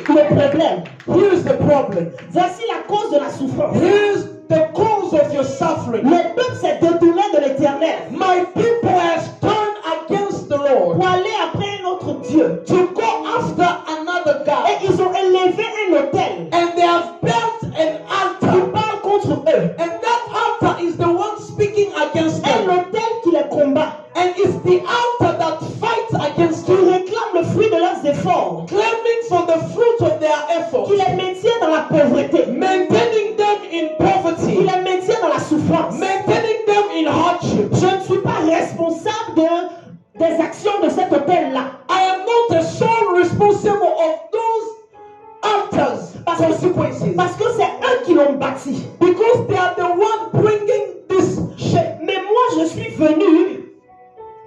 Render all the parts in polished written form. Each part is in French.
le problème. Here's the problem. Voici la cause de la souffrance. Here's the cause of your suffering. Le peuple s'est détourné de l'Éternel My people has turned against the Lord pour aller après un autre Dieu. to go after another God. Et ils ont élevé un autel And they have built an qui altar. parle contre eux. And that altar is the one speaking against Un them. autel qui les combat, And it's the altar that fights against qui you, réclame le fruit de leurs efforts, claiming for the fruit of their efforts, qui les maintient dans la pauvreté, maintaining them in qui poverty, les maintient dans la souffrance. maintaining them in hardship. Je ne suis pas responsable des actions de cet autel-là. I am not the sole responsible of those altars' consequences, Parce que c'est eux qui l'ont bâti. because they are the one bringing this shape. Mais moi, je suis venu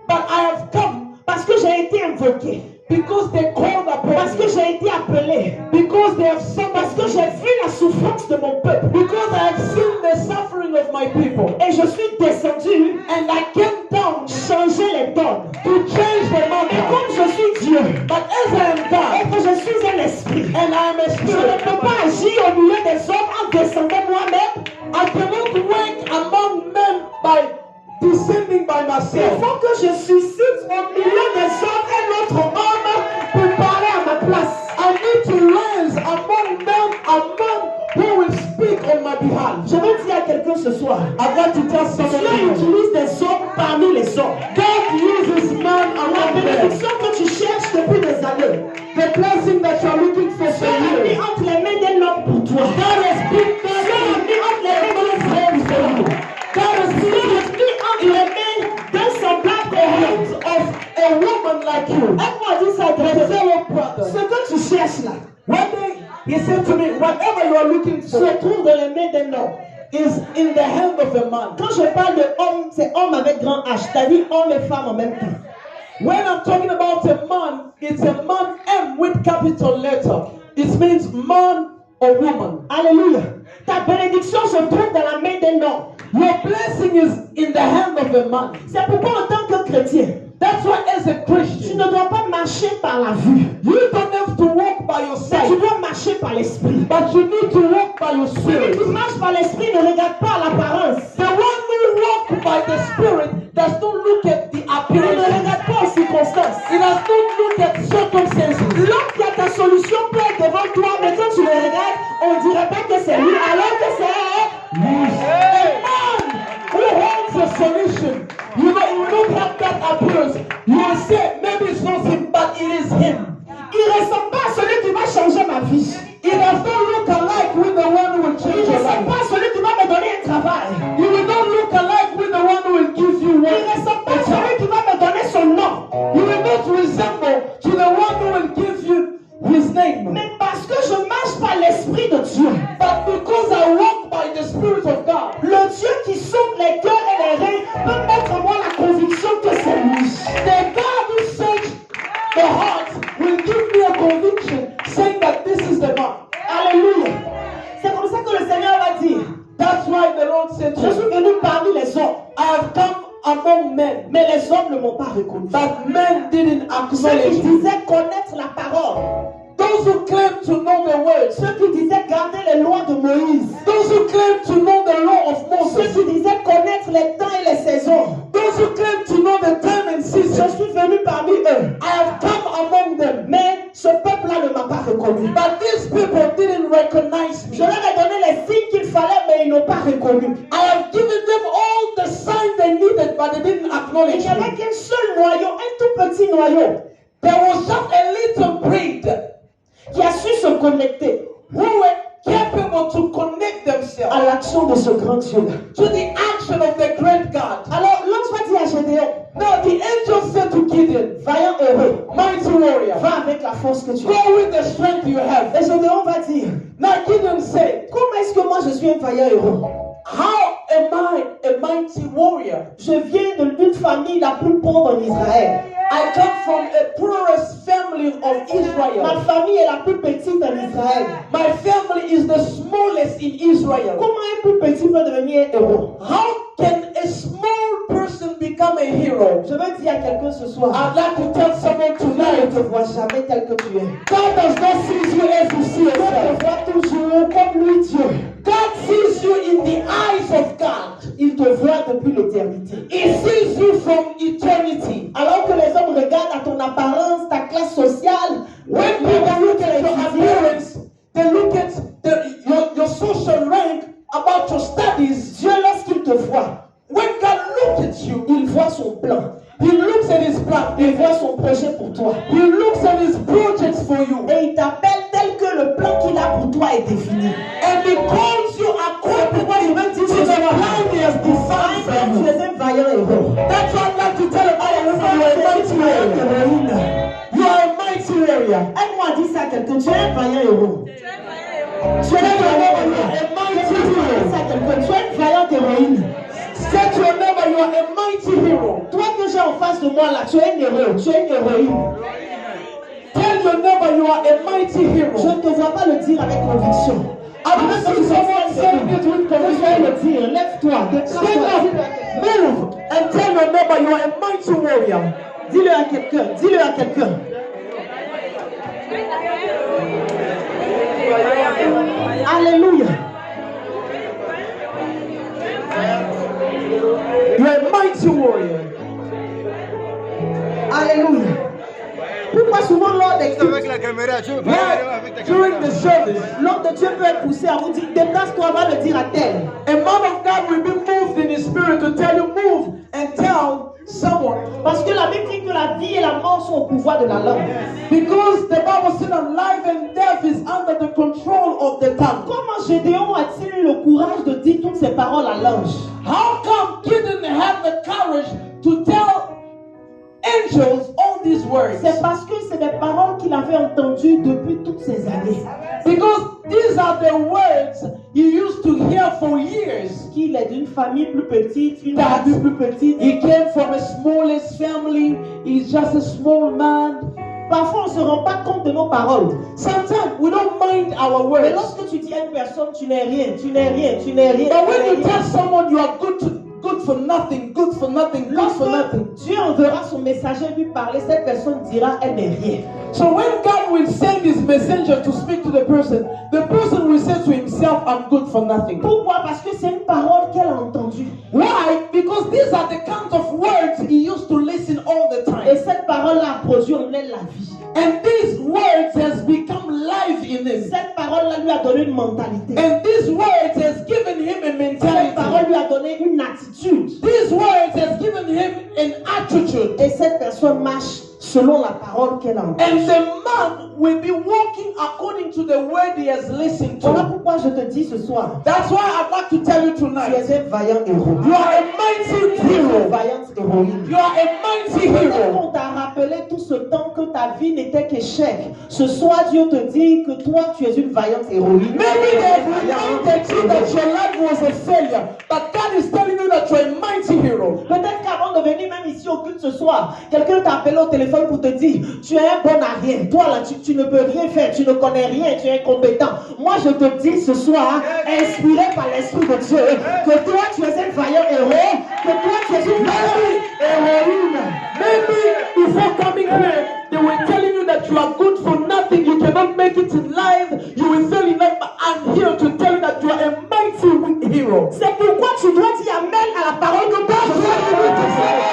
But I have come parce que j'ai été invoqué, because they called parce upon que me, j'ai été appelé, because they have parce que suffered, j'ai vu la souffrance de mon peuple. because I have seen the suffering of my people, Et je suis descendu and I came down changer les donnes. to change the Et matter. comme je suis Dieu, But as I am et God, que je suis un esprit, and I am a je ne spirit, peux pas agir au milieu des hommes en descendant moi-même. I cannot work among men by descending by Il myself. faut que je suscite au milieu des hommes un autre homme pour parler à ma place. I need to rise among them, a man who will speak on my behalf. Je veux dire à quelqu'un ce soir, I want to tell Dieu somebody, utilise des hommes parmi les hommes. God uses man La among them. bénédiction que tu cherches depuis des années, The blessing that you are looking for Dieu a mis years. entre les mains d'un homme pour toi. God has put Dieu a mis entre les mains d'un frère pour toi. God has Dieu put a mis entre les mains d'un semblable the au hands of a woman like you, Aide-moi à dire ça à a quelqu'un. fellow brother. Ce que tu cherches là One day he said to me, whatever you are looking se for trouve dans les mains d'un homme. is in the hand of a man. Quand je parle de homme, c'est homme avec grand H, c'est-à-dire homme et femme en même temps. When I'm talking about a man, it's a man M with capital letter. It means man or woman. Alléluia. Ta bénédiction se trouve dans la main d'un homme. Your blessing is in the hand of a man. C'est pourquoi en tant que chrétien, That's why as a tu Christian, ne dois pas marcher par la vue. you don't have to walk by your Mais tu sight, dois marcher par l'esprit. but you need to walk by your Celui spirit. qui marche par l'esprit ne regarde pas l'apparence. The one who walks by the spirit does not look at the Il ne appearance. regarde pas aux circonstances. It does not look at circumstances. L'homme qui a ta solution peut être devant toi, mais quand tu le regardes, on ne dirait pas que c'est lui, alors que c'est A man who holds a solution, you will not have that appearance. You will say, maybe it's not him, but it is him. il ne ressemble pas à celui qui va changer ma vie. It does not look alike with the one who will Il change ne your ressemble life. pas à celui qui va me donner un travail. You will not look alike with the one who will give you Il ne work. ressemble pas à celui qui va me donner son nom. You will not resemble to the one who will give you his name. Mais parce que je marche par l'Esprit de Dieu, But because I walk by the Spirit of God, le Dieu qui sonde les cœurs et les reins peut mettre en moi la conviction que c'est lui. the God who searches the heart will give me a conviction saying that this is the man. Alléluia. C'est comme ça que le Seigneur va dire, That's why the Lord said je suis to me, venu parmi les hommes, I have come among men, mais les hommes ne m'ont pas reconnu. but men didn't Ceux qui acknowledge me. disaient connaître la parole, Those who claim to know the words, ceux qui disaient garder les lois de Moïse, those who claim to know the law of ceux Moses, qui disaient connaître les temps et les saisons, those who claim to know the time and je season, suis venu parmi eux. I have come among them. Mais ce peuple-là ne m'a pas reconnu. But these people didn't recognize me. Je leur ai donné les signes qu'il fallait, mais ils n'ont pas reconnu. I have given them all the signs they needed, but they didn't Il acknowledge n'y avait me. qu'un seul noyau, un tout petit noyau, There was just a little breed qui a su se connecter who were capable to connect themselves à l'action de ce grand Dieu-là. to the action of the great God. Alors, l'ange va dire à Gédéon, Now the angel said to Gideon, vaillant heureux, mighty warrior, va avec la force que tu as. go with the strength you have. Et Gédéon va dire, Now Gideon said, comment est-ce que moi je suis un vaillant heureux? how am I a mighty warrior? Je viens d'une famille la plus pauvre en Israël. I come from a poorest family of Ma Israel. famille est la plus petite en Israël. My family is the smallest in Israel. Comment un plus petit peut devenir un héros? How can a small person become a hero? Je veux dire à quelqu'un ce soir, I'd like to tell someone Dieu ne tonight, te voit jamais tel que tu es. God does not see you as t'appelle tel que le plan qu'il a pour toi est défini. And because you are Pourquoi je veux dire to ce the soir, plan he has designed for tu you. es un vaillant héros. That's why I'd like to tell you, you are a mighty warrior. Aide-moi à dire ça à quelqu'un, tu es un vaillant héros. Tu es un vaillant héros. Tu es une vaillante héroïne. Say to your neighbor, you are a mighty hero. Toi que j'ai en face de moi là, tu es un héros, tu es une héroïne. Tell your neighbor you are a mighty Je hero. ne te vois pas le dire avec conviction. I don't see someone saying it with Je vais conviction. le dire, lève-toi, Stand déclare-toi. up, move, and tell your neighbor you are a mighty warrior. Dis-le à quelqu'un, dis-le à quelqu'un. Alléluia. You are a mighty warrior. Alléluia. Pourquoi souvent lors des cultes, Avec la caméra, tu veux During the service, l'homme de Dieu peut être poussé à vous dire, déplace-toi, va le dire à tel. a man of God will be moved in his spirit to tell you, move and tell someone. Parce que la Bible dit que la vie et la mort sont au pouvoir de la langue. Because the Bible said that life and death is under the control of the tongue. Comment Gédéon a-t-il eu le courage de dire toutes ces paroles à l'ange? How come Gideon had the courage to tell angels all these words? C'est parce que c'est des paroles qu'il avait entendues depuis toutes ces années. Because these are the words he used to hear for years. Qu'il est d'une famille plus petite, une tribu plus petite. He came from a smallest family. He's just a small man. Parfois, on ne se rend pas compte de nos paroles. Sometimes we don't mind our Mais words. lorsque tu dis à une personne, tu n'es rien, tu n'es rien, tu n'es rien. But when tu you n'es tell rien. someone you are good for nothing, good for nothing, good for nothing. Lorsque Dieu enverra son messager lui parler, cette personne dira, elle n'est rien. So when God will send his messenger to speak to the person will say to himself, I'm good for nothing. Pourquoi? Parce que c'est une parole qu'elle a entendue. Why? Because these are the kind of words he used to listen all the Et time. cette parole-là a produit en elle la vie. And these words has become life in him. Cette parole-là lui a donné une mentalité. And these words has given him a Cette parole mentality. lui a donné une attitude. These words has given him an attitude. Et cette personne marche selon la parole qu'elle a entendue. And the man will be walking according to the word he has listened Voilà to. pourquoi je te dis ce soir, That's why I'd like to tell you tu tonight. es un vaillant héros. You are a mighty Tu es une hero. vaillante héroïne. You are a mighty Peut-être hero. qu'on t'a rappelé tout ce temps que ta vie n'était qu'échec. Ce soir, Dieu te dit que toi, tu es une vaillante héroïne. Maybe they reminded you that your life was a failure, but God is telling you that you're a mighty hero. Peut-être qu'avant de venir même ici au culte ce soir, quelqu'un t'a appelé au téléphone pour te dire, tu es un bon à rien. Toi là, tu ne peux rien faire, tu ne connais rien, tu es incompétent. Moi, je te dis ce soir, inspiré par l'Esprit de Dieu, que toi, tu es un vaillant héros, que toi, tu es une vaillante héroïne. Maybe before coming here, they were telling you that you are good for nothing, you cannot make it in life, you will fail in life, but I'm here to tell you that you are a mighty hero. C'est pourquoi tu dois dire amen à la parole que toi, je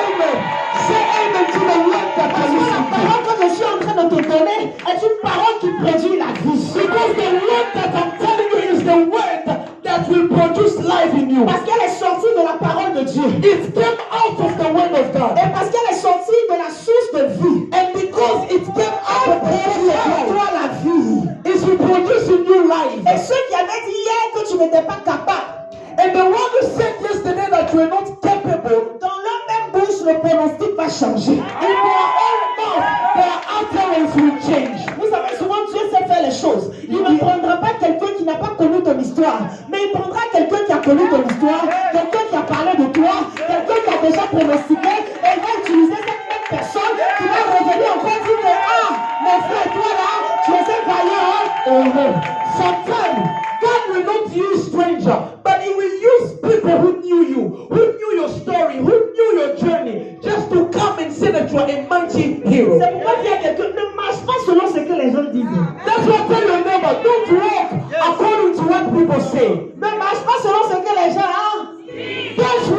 Say amen to the word that Parce you que la listen to. parole que je suis en train de te donner est une parole qui produit la vie. Because the word that I'm telling you is the word that will produce life in you. Parce qu'elle est sortie de la parole de Dieu. It came out of the word of God. Et parce qu'elle est sortie de la source de vie. And because it came out of the Elle word of produit God, toi la vie. it's reproducing new Et life. ceux qui avaient dit hier que tu n'étais pas capable, And the one who said yesterday that you are not capable, dans leur même bouche, le pronostic va changer. in their own mouth, their utterance will change. Vous savez, souvent Dieu sait faire les choses. Il ne prendra pas quelqu'un qui n'a pas connu ton histoire, mais il prendra quelqu'un qui a connu ton histoire, quelqu'un qui a parlé de toi, quelqu'un qui a déjà pronostiqué, et il va utiliser cette même personne qui va revenir encore dire que, ah, mon frère, toi là, tu es un vaillant héros. Sometimes God will not use stranger,